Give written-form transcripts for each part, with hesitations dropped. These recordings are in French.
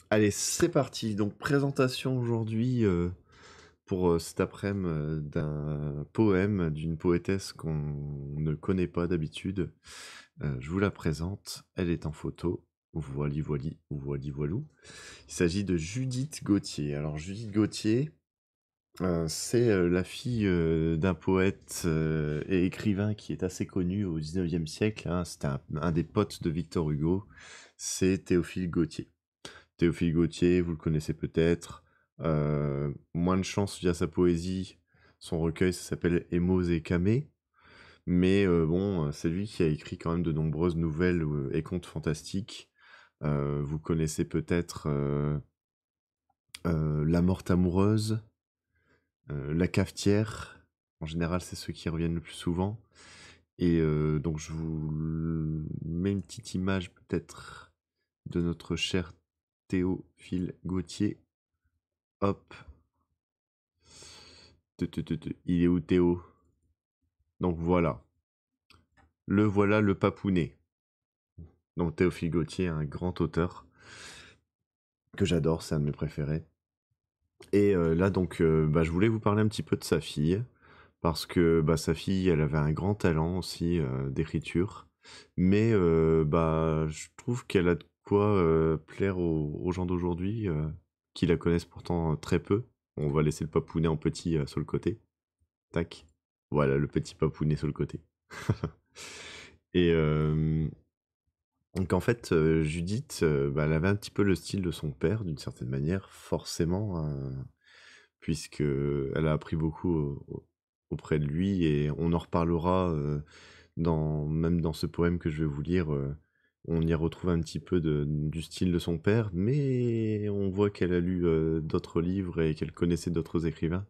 Allez, c'est parti. Donc, présentation aujourd'hui pour cet après-midi d'un poème d'une poétesse qu'on ne connaît pas d'habitude. Je vous la présente. Elle est en photo. Voili voili ou voili voilou. Il s'agit de Judith Gauthier. Alors, Judith Gauthier, c'est la fille d'un poète et écrivain qui est assez connu au 19e siècle, hein. C'était un des potes de Victor Hugo. C'est Théophile Gautier. Théophile Gautier, vous le connaissez peut-être. Moins de chance via sa poésie. Son recueil, ça s'appelle Émose et Camée. Mais bon, c'est lui qui a écrit quand même de nombreuses nouvelles et contes fantastiques. Vous connaissez peut-être La Morte amoureuse, La Cafetière. En général, c'est ceux qui reviennent le plus souvent. Et donc, je vous mets une petite image peut-être de notre cher Théophile Gautier. Hop. Il est où Théo? Donc voilà. Le voilà le papounet. Donc Théophile Gautier, un grand auteur que j'adore, c'est un de mes préférés. Et là donc je voulais vous parler un petit peu de sa fille parce que sa fille, elle avait un grand talent aussi d'écriture, mais je trouve qu'elle a de quoi plaire aux gens d'aujourd'hui qui la connaissent pourtant très peu. On va laisser le papounet en petit sur le côté. Tac. Voilà, le petit papounet sur le côté. Et donc en fait, Judith, elle avait un petit peu le style de son père d'une certaine manière, forcément, puisque elle a appris beaucoup auprès de lui et on en reparlera même dans ce poème que je vais vous lire. On y retrouve un petit peu du style de son père, mais on voit qu'elle a lu d'autres livres et qu'elle connaissait d'autres écrivains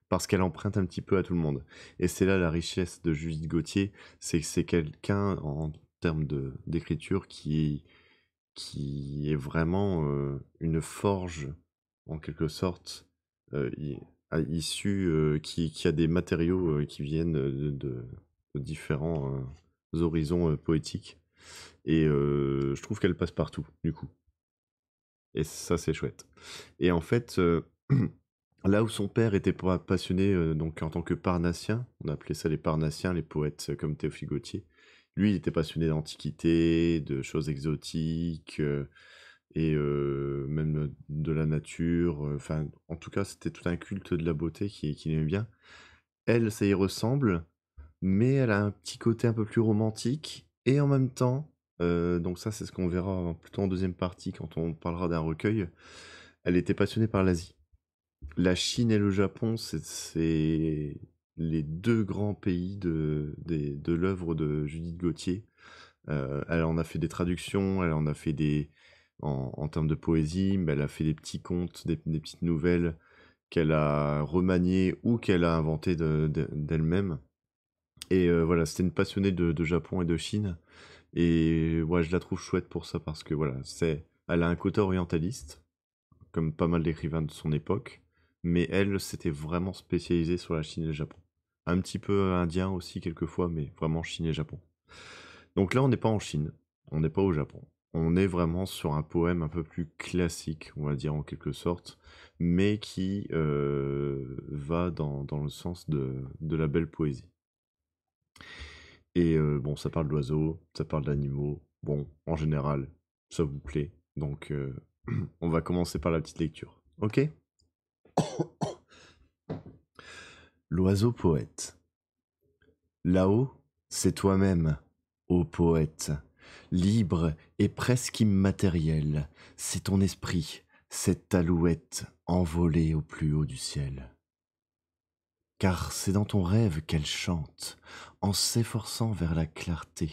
parce qu'elle emprunte un petit peu à tout le monde. Et c'est là la richesse de Judith Gauthier, c'est que c'est quelqu'un en termes d'écriture qui est vraiment une forge, en quelque sorte, issue, qui a des matériaux qui viennent de différents horizons poétiques. Et je trouve qu'elle passe partout, du coup. Et ça, c'est chouette. Et en fait, là où son père était passionné donc en tant que parnassien, on appelait ça les parnassiens, les poètes comme Théophile Gautier. Lui, il était passionné d'antiquité, de choses exotiques et même de la nature. Enfin, en tout cas, c'était tout un culte de la beauté qu'il aimait bien. Elle, ça y ressemble, mais elle a un petit côté un peu plus romantique et en même temps, donc ça, c'est ce qu'on verra plutôt en deuxième partie quand on parlera d'un recueil. Elle était passionnée par l'Asie. La Chine et le Japon, c'est les deux grands pays de l'œuvre de Judith Gauthier. Elle en a fait des traductions, elle en a fait en termes de poésie, mais elle a fait des petits contes, des petites nouvelles qu'elle a remaniées ou qu'elle a inventées d'elle-même. Et voilà, c'était une passionnée de Japon et de Chine. Et ouais, je la trouve chouette pour ça parce que voilà, elle a un côté orientaliste, comme pas mal d'écrivains de son époque, mais elle s'était vraiment spécialisée sur la Chine et le Japon. Un petit peu indien aussi quelquefois, mais vraiment Chine et Japon. Donc là, on n'est pas en Chine, on n'est pas au Japon. On est vraiment sur un poème un peu plus classique, on va dire en quelque sorte, mais qui va dans le sens de la belle poésie. Et bon, ça parle d'oiseaux, ça parle d'animaux. Bon, en général, ça vous plaît. Donc, on va commencer par la petite lecture. Ok? L'oiseau poète. Là-haut, c'est toi-même, ô poète, libre et presque immatériel. C'est ton esprit, cette alouette envolée au plus haut du ciel. Car c'est dans ton rêve qu'elle chante, en s'efforçant vers la clarté,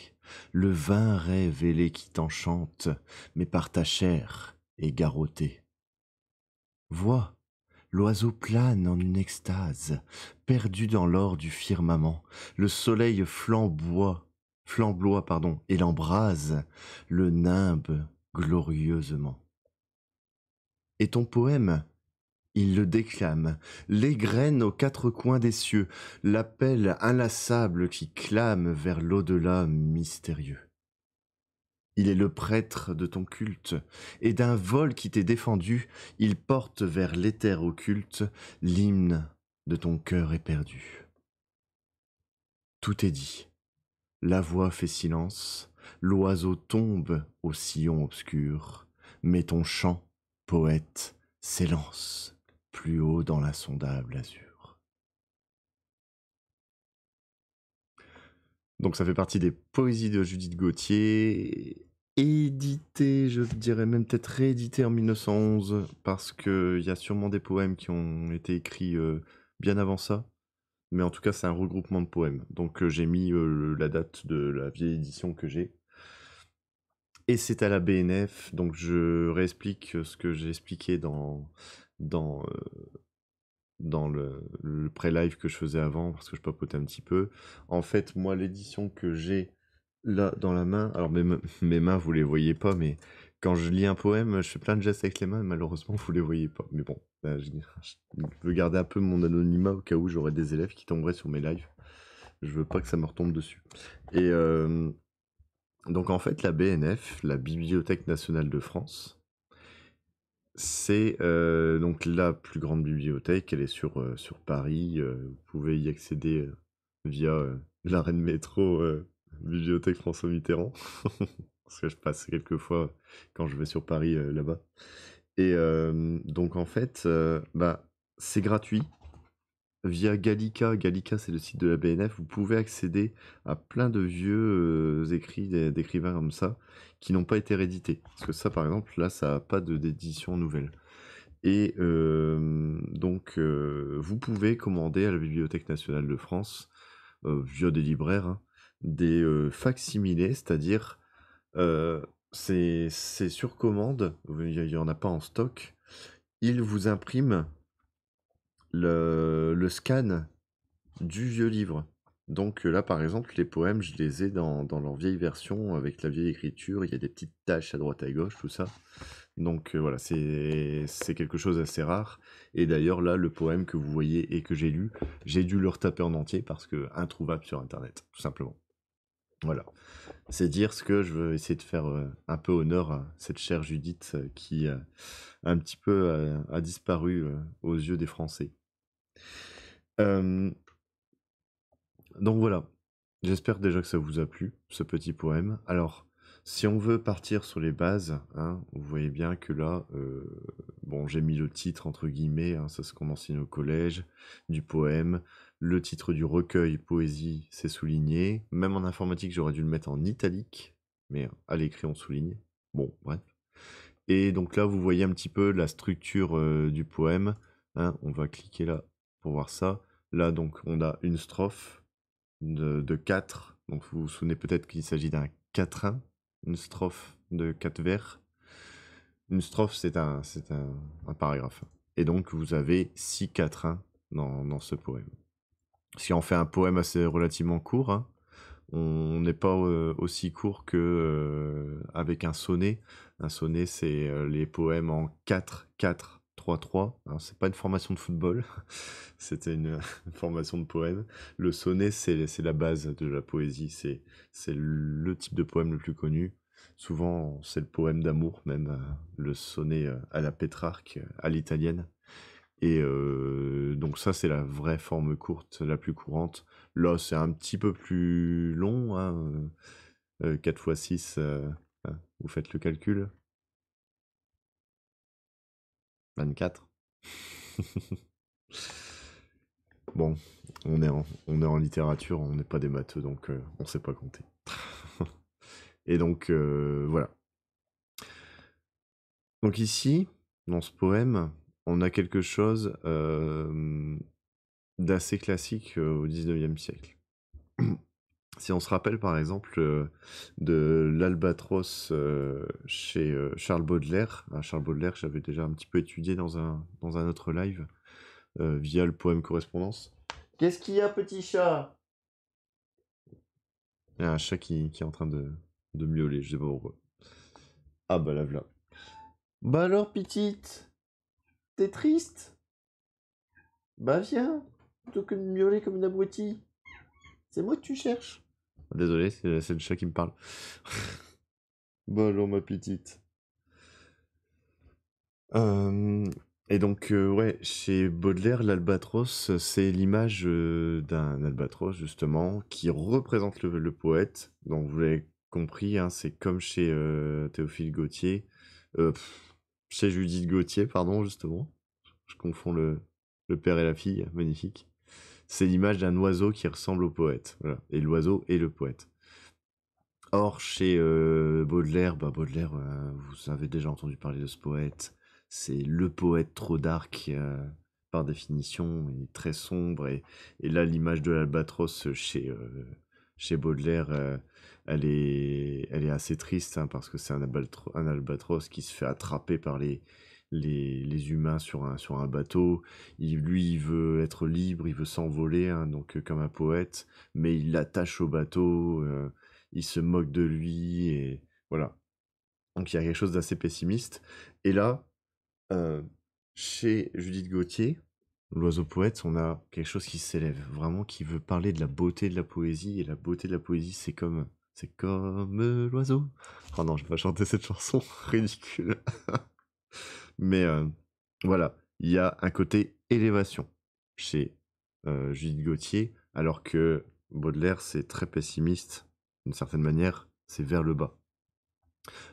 le vain rêve ailé qui t'enchante, mais par ta chair est garrotté. Vois, l'oiseau plane en une extase, perdu dans l'or du firmament, le soleil flamboie, et l'embrase, le nimbe glorieusement. Et ton poème, il le déclame, l'égrène aux quatre coins des cieux, l'appel inlassable qui clame vers l'au-delà mystérieux. il est le prêtre de ton culte, et d'un vol qui t'est défendu, il porte vers l'éther occulte l'hymne de ton cœur éperdu. Tout est dit. La voix fait silence, l'oiseau tombe au sillon obscur, mais ton chant, poète, s'élance plus haut dans l'insondable azur. Donc ça fait partie des poésies de Judith Gauthier, éditées, je dirais même peut-être rééditées en 1911, parce qu'il y a sûrement des poèmes qui ont été écrits bien avant ça. Mais en tout cas, c'est un regroupement de poèmes. Donc j'ai mis la date de la vieille édition que j'ai. Et c'est à la BNF, donc je réexplique ce que j'ai expliqué dans, dans le pré-live que je faisais avant, parce que je papotais un petit peu. En fait, moi, l'édition que j'ai là dans la main, alors mes mains, vous les voyez pas, mais quand je lis un poème, je fais plein de gestes avec les mains, et malheureusement, vous les voyez pas. Mais bon, là, je veux garder un peu mon anonymat au cas où j'aurais des élèves qui tomberaient sur mes lives. Je veux pas que ça me retombe dessus. Et donc en fait, la BNF, la Bibliothèque nationale de France, c'est donc la plus grande bibliothèque. Elle est sur Paris. Vous pouvez y accéder via l'arrêt de métro Bibliothèque François Mitterrand. Parce que je passe quelques fois quand je vais sur Paris là-bas. Et donc en fait, bah, c'est gratuit. Via Gallica, Gallica c'est le site de la BNF, vous pouvez accéder à plein de vieux écrits d'écrivains comme ça qui n'ont pas été réédités. Parce que ça par exemple, là ça n'a pas d'édition nouvelle. Et donc vous pouvez commander à la Bibliothèque nationale de France, via des libraires, hein, des facsimilés, c'est-à-dire c'est sur commande, il n'y en a pas en stock, ils vous impriment le scan du vieux livre. Donc là, par exemple, les poèmes, je les ai dans leur vieille version, avec la vieille écriture, il y a des petites taches à droite à gauche, tout ça. Donc voilà, c'est quelque chose d'assez rare. Et d'ailleurs, là, le poème que vous voyez et que j'ai lu, j'ai dû le retaper en entier parce que introuvable sur Internet, tout simplement. Voilà. C'est dire ce que je veux essayer de faire un peu honneur à cette chère Judith qui un petit peu a disparu aux yeux des Français. Euh, Donc voilà, j'espère déjà que ça vous a plu, ce petit poème. Alors, si on veut partir sur les bases, hein, vous voyez bien que là, bon, j'ai mis le titre entre guillemets, hein, ça c'est ce qu'on enseigne au collège, du poème. Le titre du recueil poésie, c'est souligné. Même en informatique, j'aurais dû le mettre en italique, mais à l'écrit, on souligne. Bon, bref. Et donc là, vous voyez un petit peu la structure du poème, hein. On va cliquer là pour voir ça. Là, donc, on a une strophe de 4. Donc vous vous souvenez peut-être qu'il s'agit d'un quatrain, une strophe de 4 vers. Une strophe, un paragraphe. Et donc vous avez 6 quatrains dans ce poème. Si on fait un poème assez relativement court, hein, on n'est pas aussi court que avec un sonnet. Un sonnet, c'est les poèmes en 4-4-3-3. Alors, c'est pas une formation de football, c'était une formation de poème. Le sonnet, c'est la base de la poésie. C'est le type de poème le plus connu. Souvent, c'est le poème d'amour, même le sonnet à la Pétrarque, à l'italienne. Et donc ça, c'est la vraie forme courte, la plus courante. Là, c'est un petit peu plus long, hein, 4 x 6, hein, vous faites le calcul. 24. Bon, on est en littérature, on n'est pas des matheux, donc on sait pas compter. Et donc, voilà. Donc ici, dans ce poème, on a quelque chose d'assez classique au 19e siècle. Si on se rappelle par exemple de l'Albatros chez Charles Baudelaire, Charles Baudelaire que j'avais déjà un petit peu étudié dans un autre live via le poème Correspondance. Qu'est-ce qu'il y a, petit chat? Il y a un chat qui est en train de miauler, je sais pas pourquoi. Ah bah là voilà. Bah alors petite, t'es triste? Bah viens, plutôt que de miauler comme une abrutie. C'est moi que tu cherches. Désolé, c'est le chat qui me parle. Bonjour ma petite. Euh, et donc, ouais, chez Baudelaire, l'albatros, c'est l'image d'un albatros, justement, qui représente le poète. Donc, vous l'avez compris, hein, c'est comme chez Théophile Gautier, chez Judith Gautier, pardon, justement. Je confonds le père et la fille, magnifique. C'est l'image d'un oiseau qui ressemble au poète. Voilà. Et l'oiseau est le poète. Or, chez Baudelaire, Baudelaire, vous avez déjà entendu parler de ce poète. C'est le poète trop dark, par définition, il est très sombre. Et là, l'image de l'albatros chez Baudelaire, elle est assez triste, hein, parce que c'est un albatros qui se fait attraper par les humains sur un bateau. Lui, il veut être libre, il veut s'envoler, hein, donc comme un poète, mais il l'attache au bateau. Il se moque de lui et voilà. Donc il y a quelque chose d'assez pessimiste. Et là, euh, chez Judith Gauthier, l'oiseau poète, on a quelque chose qui s'élève, vraiment qui veut parler de la beauté de la poésie. Et la beauté de la poésie, c'est comme l'oiseau. Oh non, je vais pas chanter cette chanson, ridicule. Mais voilà, il y a un côté élévation chez Judith Gauthier, alors que Baudelaire, c'est très pessimiste, d'une certaine manière, c'est vers le bas.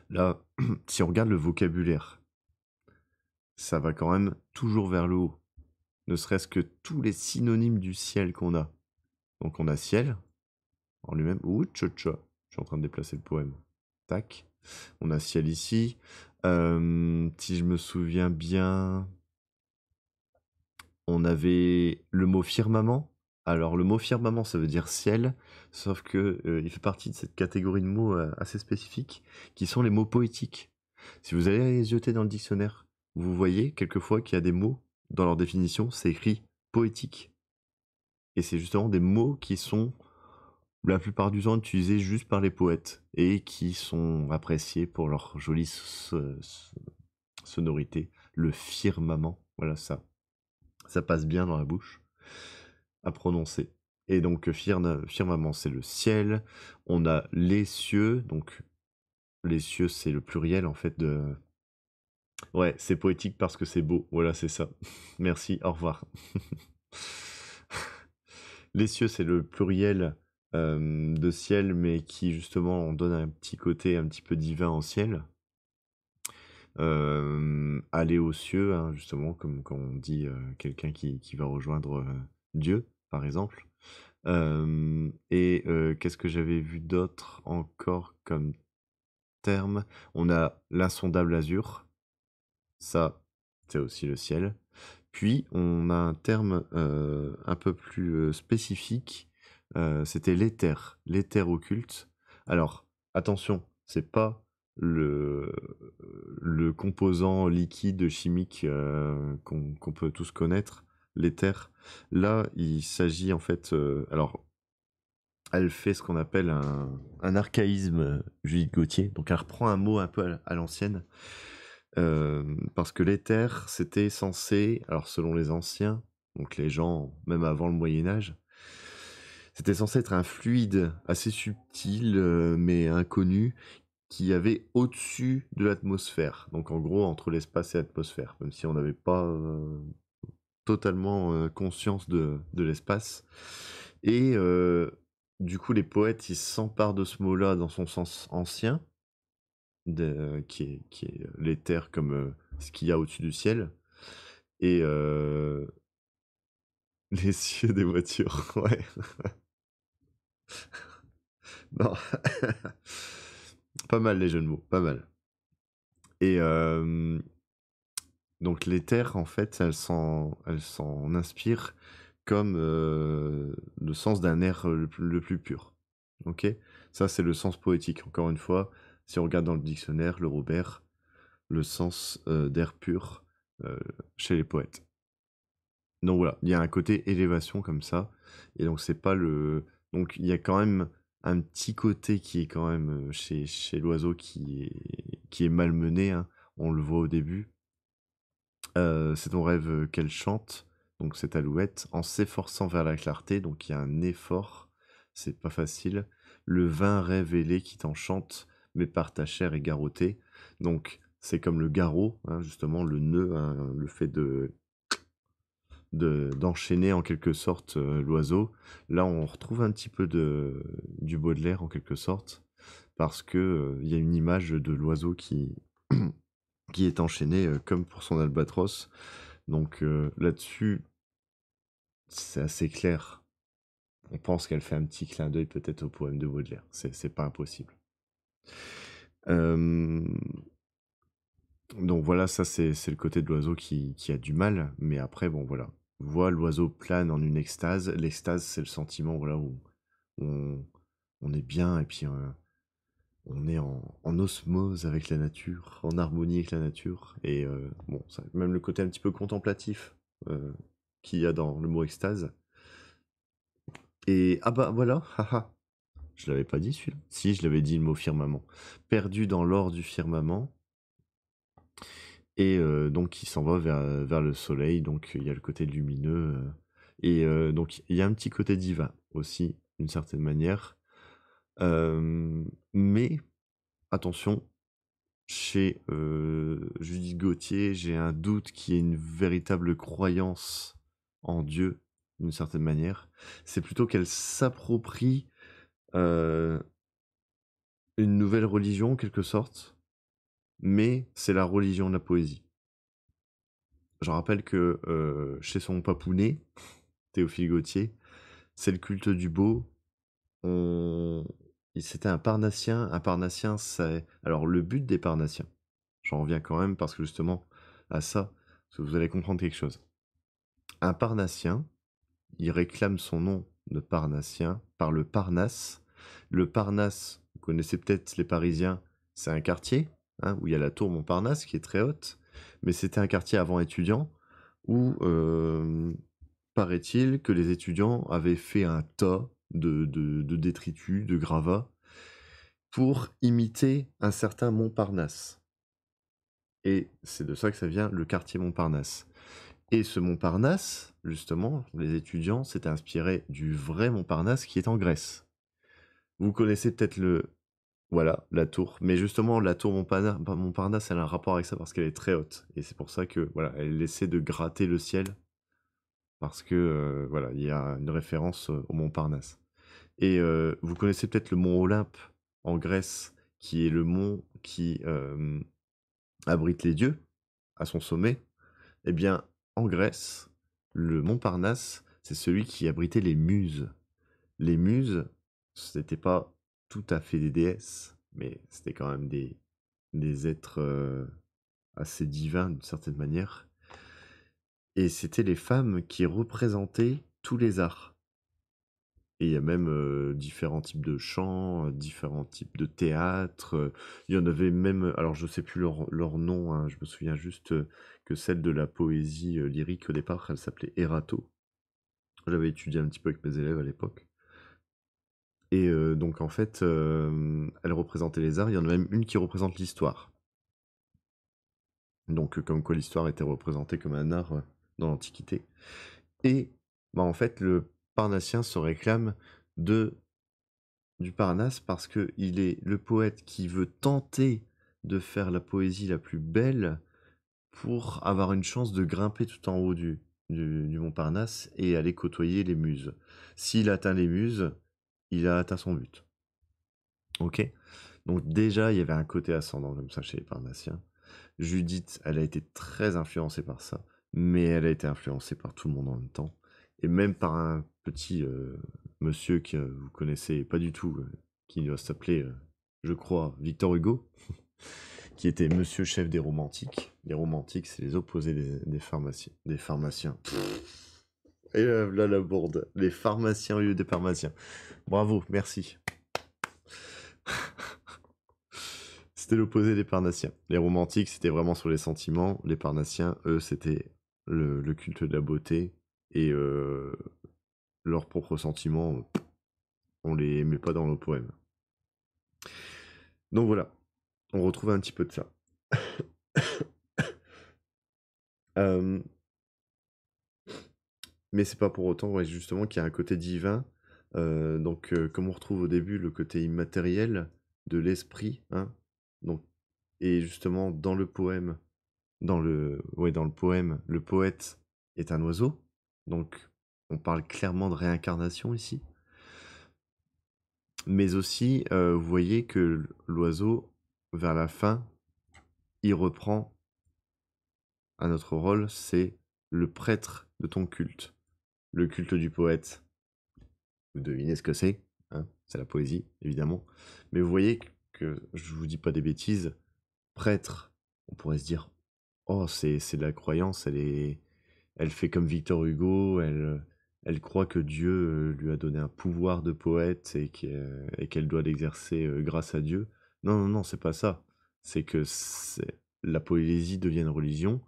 Là, si on regarde le vocabulaire, ça va quand même toujours vers le haut. Ne serait-ce que tous les synonymes du ciel qu'on a. Donc on a ciel, en lui-même. Ouh, tcha-tcha. Je suis en train de déplacer le poème. Tac. On a ciel ici. Si je me souviens bien, on avait le mot firmament. Alors le mot firmament, ça veut dire ciel, sauf que il fait partie de cette catégorie de mots assez spécifiques, qui sont les mots poétiques. Si vous allez les jeter dans le dictionnaire, vous voyez quelquefois qu'il y a des mots, dans leur définition, c'est écrit poétique. Et c'est justement des mots qui sont la plupart du temps utilisés juste par les poètes, et qui sont appréciés pour leur jolie sonorité. Le firmament, voilà ça passe bien dans la bouche à prononcer. Et donc firmament, c'est le ciel. On a les cieux, donc les cieux, c'est le pluriel en fait de. Ouais, c'est poétique parce que c'est beau. Voilà, c'est ça. Merci, au revoir. Les cieux, c'est le pluriel de ciel, mais qui justement on donne un petit côté un petit peu divin au ciel. Aller aux cieux, hein, justement, comme quand on dit quelqu'un qui va rejoindre Dieu, par exemple. Et qu'est-ce que j'avais vu d'autre encore comme terme? On a l'insondable azur, ça, c'est aussi le ciel. Puis on a un terme un peu plus spécifique, c'était l'éther occulte. Alors, attention, c'est pas le, le composant liquide chimique qu'on peut tous connaître, l'éther. Là, il s'agit en fait, alors elle fait ce qu'on appelle un archaïsme, Judith Gauthier. Donc elle reprend un mot un peu à l'ancienne. Parce que l'éther, c'était censé, alors selon les anciens, donc les gens, même avant le Moyen Âge, c'était censé être un fluide assez subtil, mais inconnu, qui avait au-dessus de l'atmosphère. Donc en gros, entre l'espace et l'atmosphère, même si on n'avait pas totalement conscience de l'espace. Et du coup, les poètes, ils s'emparent de ce mot-là dans son sens ancien, qui est l'éther comme ce qu'il y a au-dessus du ciel, et les cieux des voitures, ouais. Non. Pas mal les jeux de mots, pas mal. Et donc l'éther, en fait, elle s'en inspire comme le sens d'un air le plus pur. Ok. Ça, c'est le sens poétique. Encore une fois, si on regarde dans le dictionnaire, le Robert, le sens d'air pur euh, chez les poètes. Donc voilà, il y a un côté élévation comme ça. Et donc c'est pas le. Donc il y a quand même un petit côté qui est quand même chez l'oiseau qui est malmené, hein. On le voit au début. C'est ton rêve qu'elle chante, donc cette alouette, en s'efforçant vers la clarté, donc il y a un effort, c'est pas facile. Le vain rêve ailé qui t'enchante, mais par ta chair est garrotté. Donc, c'est comme le garrot, hein, justement, le nœud, hein, le fait d'enchaîner en quelque sorte l'oiseau. Là, on retrouve un petit peu du Baudelaire en quelque sorte, parce que il y a une image de l'oiseau qui est enchaîné comme pour son albatros. Donc là-dessus, c'est assez clair. On pense qu'elle fait un petit clin d'œil peut-être au poème de Baudelaire. C'est pas impossible. Euh, donc voilà, ça c'est le côté de l'oiseau qui a du mal. Mais après, bon voilà. Voit l'oiseau plane en une extase. L'extase, c'est le sentiment voilà, où on, on est bien et puis on est en osmose avec la nature, en harmonie avec la nature. Et bon, même le côté un petit peu contemplatif euh, qu'il y a dans le mot extase. Et ah bah voilà, haha, je l'avais pas dit celui-là. Si, je l'avais dit le mot firmament. Perdu dans l'or du firmament. Et donc il s'en va vers le soleil, donc il y a le côté lumineux. Et donc il y a un petit côté divin aussi, d'une certaine manière. Mais attention, chez Judith Gauthier, j'ai un doute qu'il y ait une véritable croyance en Dieu, d'une certaine manière. C'est plutôt qu'elle s'approprie euh, une nouvelle religion, en quelque sorte, mais c'est la religion de la poésie. Je rappelle que chez son papounet, Théophile Gautier, c'est le culte du beau. On... C'était un parnassien. Un parnassien, c'est... Alors, le but des parnassiens, j'en reviens quand même parce que justement, à ça, parce que vous allez comprendre quelque chose. Un parnassien, il réclame son nom de parnassien par le Parnasse. Le Parnasse, vous connaissez peut-être les Parisiens, c'est un quartier hein, où il y a la tour Montparnasse qui est très haute, mais c'était un quartier avant étudiant où paraît-il que les étudiants avaient fait un tas de détritus, de gravats, pour imiter un certain Montparnasse. Et c'est de ça que ça vient le quartier Montparnasse. Et ce Montparnasse, justement, les étudiants s'étaient inspirés du vrai Montparnasse qui est en Grèce. Vous connaissez peut-être voilà, la tour. Mais justement, la tour Montparnasse, elle a un rapport avec ça parce qu'elle est très haute. Et c'est pour ça que, voilà, elle essaie de gratter le ciel parce que, voilà, il y a une référence au Montparnasse. Et vous connaissez peut-être le mont Olympe en Grèce, qui est le mont qui abrite les dieux à son sommet. Eh bien, en Grèce, le Montparnasse, c'est celui qui abritait les muses. Les muses, ce n'étaient pas tout à fait des déesses, mais c'était quand même des êtres assez divins d'une certaine manière. Et c'était les femmes qui représentaient tous les arts. Et il y a même différents types de chants, différents types de théâtre. Il y en avait même, alors je sais plus leur nom, hein, je me souviens juste que celle de la poésie lyrique au départ, elle s'appelait Erato. J'avais étudié un petit peu avec mes élèves à l'époque. Et donc en fait, elle représentait les arts. Il y en a même une qui représente l'histoire. Donc comme quoi l'histoire était représentée comme un art dans l'Antiquité. Et bah, en fait, le Parnassien se réclame de du Parnasse parce que il est le poète qui veut tenter de faire la poésie la plus belle pour avoir une chance de grimper tout en haut du Montparnasse et aller côtoyer les muses. S'il atteint les muses, il a atteint son but. Ok. Donc déjà, il y avait un côté ascendant comme ça chez les Parnassiens. Judith, elle a été très influencée par ça, mais elle a été influencée par tout le monde en même temps, et même par un petit monsieur que vous connaissez pas du tout, qui doit s'appeler, je crois, Victor Hugo, qui était monsieur chef des romantiques. Les romantiques, c'est les opposés des pharmaciens. Des pharmaciens. Et là, la bourde. Les pharmaciens au lieu des pharmaciens. Bravo, merci. C'était l'opposé des Parnassiens. Les romantiques, c'était vraiment sur les sentiments. Les Parnassiens, eux, c'était le culte de la beauté. Et leurs propres sentiments, on les met pas dans nos poèmes. Donc voilà, on retrouve un petit peu de ça. Euh, mais c'est pas pour autant, ouais, justement, qu'il y a un côté divin. Donc, comme on retrouve au début le côté immatériel, de l'esprit, hein. Donc, et justement, dans le poème, dans le poème, le poète est un oiseau. Donc, on parle clairement de réincarnation ici. Mais aussi, vous voyez que l'oiseau, vers la fin, il reprend un autre rôle, c'est le prêtre de ton culte. Le culte du poète, vous devinez ce que c'est, hein, c'est la poésie, évidemment. Mais vous voyez que je vous dis pas des bêtises, prêtre, on pourrait se dire, oh, c'est de la croyance, elle fait comme Victor Hugo, elle croit que Dieu lui a donné un pouvoir de poète et qu'elle doit l'exercer grâce à Dieu. Non, non, non, c'est pas ça. C'est que la poésie devient une religion.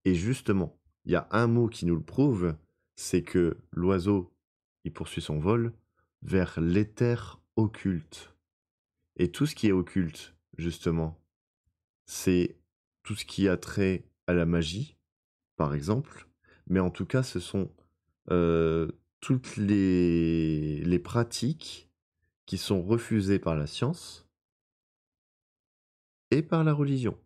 Et justement, il y a un mot qui nous le prouve, c'est que l'oiseau, il poursuit son vol vers l'éther occulte. Et tout ce qui est occulte, justement, c'est tout ce qui a trait à la magie, par exemple. Mais en tout cas, ce sont toutes les pratiques qui sont refusées par la science et par la religion.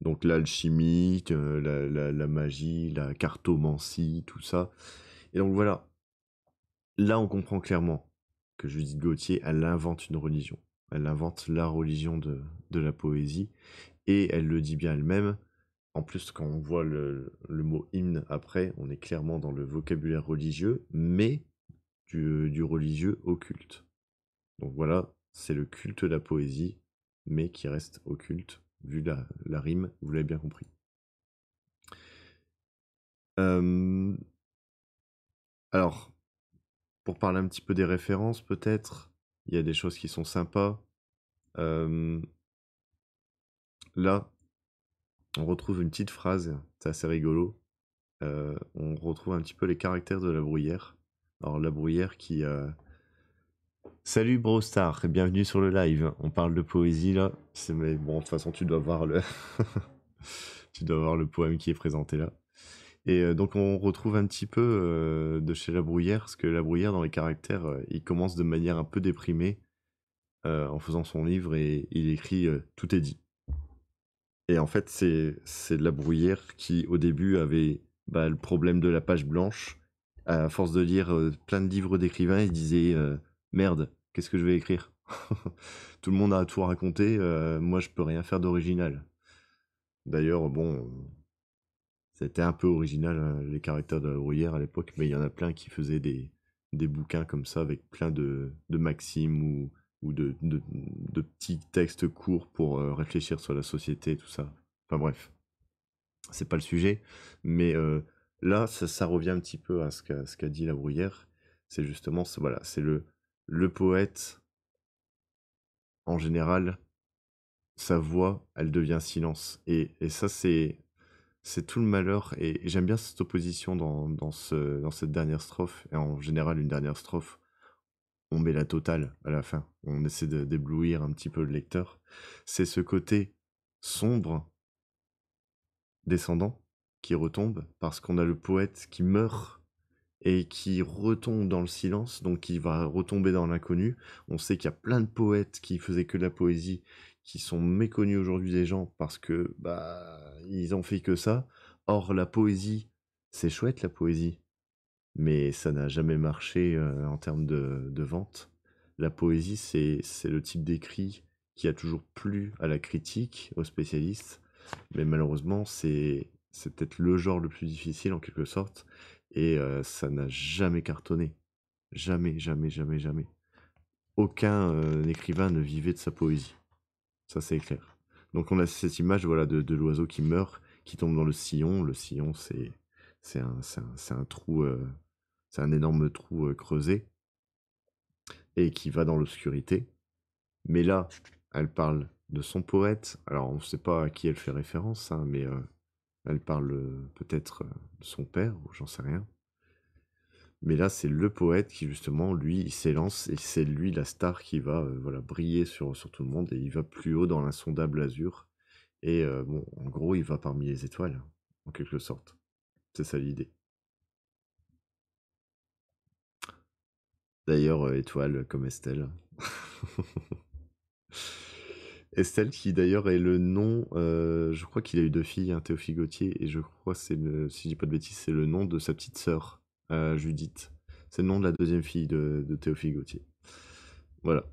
Donc l'alchimie, la magie, la cartomancie, tout ça. Et donc voilà, là on comprend clairement que Judith Gauthier, elle invente une religion. Elle invente la religion de la poésie. Et elle le dit bien elle-même. En plus, quand on voit le mot hymne après, on est clairement dans le vocabulaire religieux, mais du religieux occulte. Donc voilà, c'est le culte de la poésie, mais qui reste occulte, vu la rime, vous l'avez bien compris. Euh, alors, pour parler un petit peu des références, peut-être, il y a des choses qui sont sympas. Euh, Là, on retrouve une petite phrase, c'est assez rigolo. On retrouve un petit peu les caractères de la bruyère. Alors, la bruyère qui... Salut Brostar, et bienvenue sur le live. On parle de poésie là. Mais bon, de toute façon, tu dois voir le... tu dois voir le poème qui est présenté là. Et donc on retrouve un petit peu de chez La Bruyère, parce que La Bruyère, dans les caractères, il commence de manière un peu déprimée en faisant son livre et il écrit Tout est dit. Et en fait, c'est La Bruyère qui, au début, avait le problème de la page blanche. À force de lire plein de livres d'écrivains, il disait Merde, qu'est-ce que je vais écrire? Tout le monde a tout raconté, moi je peux rien faire d'original. D'ailleurs, bon, c'était un peu original, les caractères de La Bruyère à l'époque, mais il y en a plein qui faisaient des bouquins comme ça avec plein de maximes ou de petits textes courts pour réfléchir sur la société et tout ça. Enfin bref, c'est pas le sujet, mais là, ça revient un petit peu à ce qu'a dit La Bruyère. C'est justement, voilà, c'est le poète, en général, sa voix, elle devient silence. Et ça, c'est tout le malheur, et j'aime bien cette opposition dans cette dernière strophe, et en général, une dernière strophe, on met la totale à la fin. On essaie d'éblouir un petit peu le lecteur. C'est ce côté sombre, descendant, qui retombe, parce qu'on a le poète qui meurt et qui retombe dans le silence, donc qui va retomber dans l'inconnu. On sait qu'il y a plein de poètes qui faisaient que de la poésie, qui sont méconnus aujourd'hui des gens parce que ils ont fait que ça. Or, la poésie, c'est chouette la poésie, mais ça n'a jamais marché en termes de vente. La poésie, c'est le type d'écrit qui a toujours plu à la critique, aux spécialistes, mais malheureusement, c'est peut-être le genre le plus difficile en quelque sorte, et ça n'a jamais cartonné. Jamais, jamais, jamais, jamais. Aucun écrivain ne vivait de sa poésie. Ça, c'est clair. Donc on a cette image, voilà, de l'oiseau qui meurt, qui tombe dans le sillon. Le sillon, c'est un trou, c'est un énorme trou creusé et qui va dans l'obscurité. Mais là, elle parle de son poète. Alors on ne sait pas à qui elle fait référence, hein, mais elle parle peut-être de son père, ou j'en sais rien. Mais là, c'est le poète qui, justement, lui, il s'élance et c'est lui la star qui va voilà, briller sur tout le monde et il va plus haut dans l'insondable azur. Et bon, en gros, il va parmi les étoiles, en quelque sorte. C'est ça l'idée. D'ailleurs, étoile comme Estelle. Estelle, qui d'ailleurs est le nom, je crois qu'il a eu deux filles, hein, Théophile Gautier, et je crois, si je dis pas de bêtises, c'est le nom de sa petite sœur, Judith. C'est le nom de la deuxième fille de Théophile Gautier. Voilà.